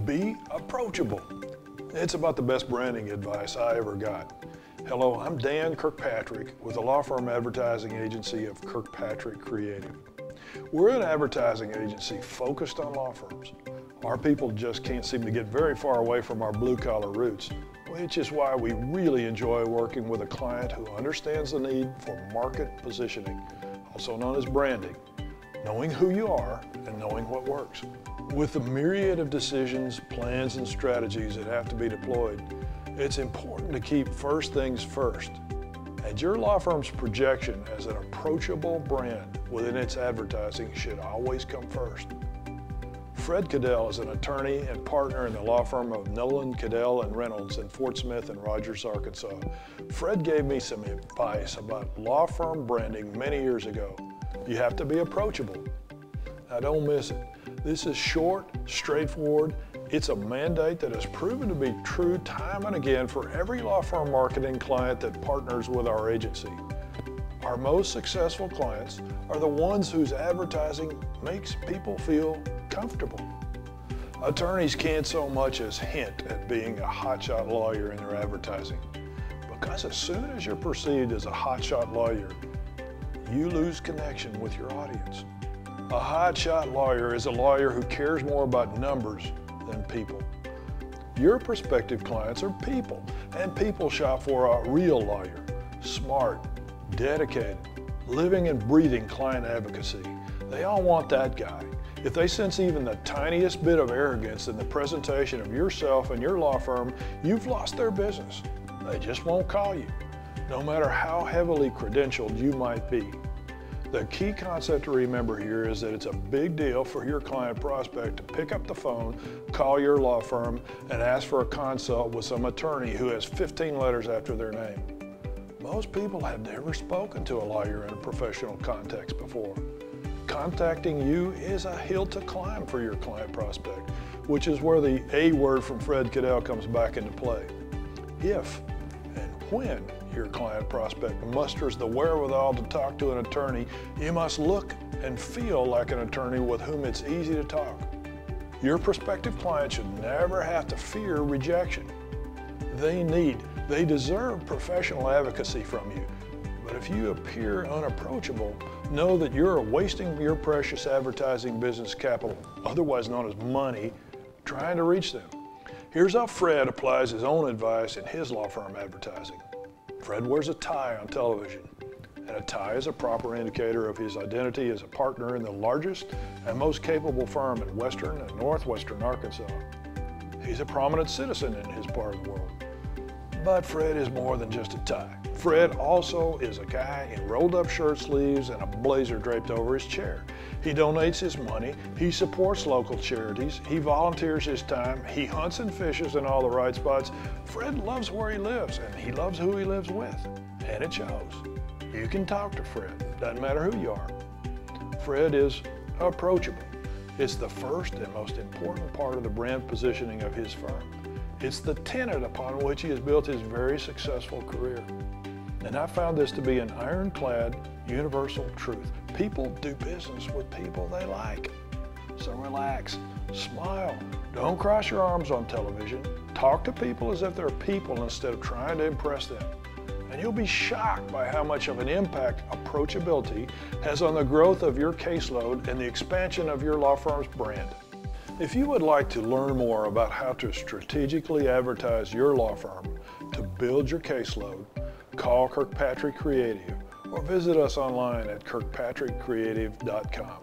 Be approachable. It's about the best branding advice I ever got. Hello, I'm Dan Kirkpatrick with the law firm advertising agency of Kirkpatrick Creative. We're an advertising agency focused on law firms. Our people just can't seem to get very far away from our blue-collar roots, which is why we really enjoy working with a client who understands the need for market positioning, also known as branding, knowing who you are and knowing what works. With the myriad of decisions, plans, and strategies that have to be deployed, it's important to keep first things first. And your law firm's projection as an approachable brand within its advertising should always come first. Fred Cadell is an attorney and partner in the law firm of Nolan, Cadell & Reynolds in Fort Smith and Rogers, Arkansas. Fred gave me some advice about law firm branding many years ago. You have to be approachable. Now don't miss it. This is short, straightforward. It's a mandate that has proven to be true time and again for every law firm marketing client that partners with our agency. Our most successful clients are the ones whose advertising makes people feel comfortable. Attorneys can't so much as hint at being a hotshot lawyer in their advertising, because as soon as you're perceived as a hotshot lawyer, you lose connection with your audience. A hotshot lawyer is a lawyer who cares more about numbers than people. Your prospective clients are people, and people shop for a real lawyer, smart, dedicated, living and breathing client advocacy. They all want that guy. If they sense even the tiniest bit of arrogance in the presentation of yourself and your law firm, you've lost their business. They just won't call you, no matter how heavily credentialed you might be. The key concept to remember here is that it's a big deal for your client prospect to pick up the phone, call your law firm, and ask for a consult with some attorney who has 15 letters after their name. Most people have never spoken to a lawyer in a professional context before. Contacting you is a hill to climb for your client prospect, which is where the A word from Fred Cadell comes back into play. If and when your client prospect musters the wherewithal to talk to an attorney, you must look and feel like an attorney with whom it's easy to talk. Your prospective client should never have to fear rejection. They deserve professional advocacy from you. But if you appear unapproachable, know that you're wasting your precious advertising business capital, otherwise known as money, trying to reach them. Here's how Fred applies his own advice in his law firm advertising. Fred wears a tie on television, and a tie is a proper indicator of his identity as a partner in the largest and most capable firm in western and northwestern Arkansas. He's a prominent citizen in his part of the world. But Fred is more than just a tie. Fred also is a guy in rolled up shirt sleeves and a blazer draped over his chair. He donates his money, he supports local charities, he volunteers his time, he hunts and fishes in all the right spots. Fred loves where he lives, and he loves who he lives with, and it shows. You can talk to Fred, doesn't matter who you are. Fred is approachable. It's the first and most important part of the brand positioning of his firm. It's the tenet upon which he has built his very successful career. And I found this to be an ironclad, universal truth. People do business with people they like. So relax, smile, don't cross your arms on television. Talk to people as if they're people instead of trying to impress them. And you'll be shocked by how much of an impact approachability has on the growth of your caseload and the expansion of your law firm's brand. If you would like to learn more about how to strategically advertise your law firm to build your caseload, call Kirkpatrick Creative or visit us online at kirkpatrickcreative.com.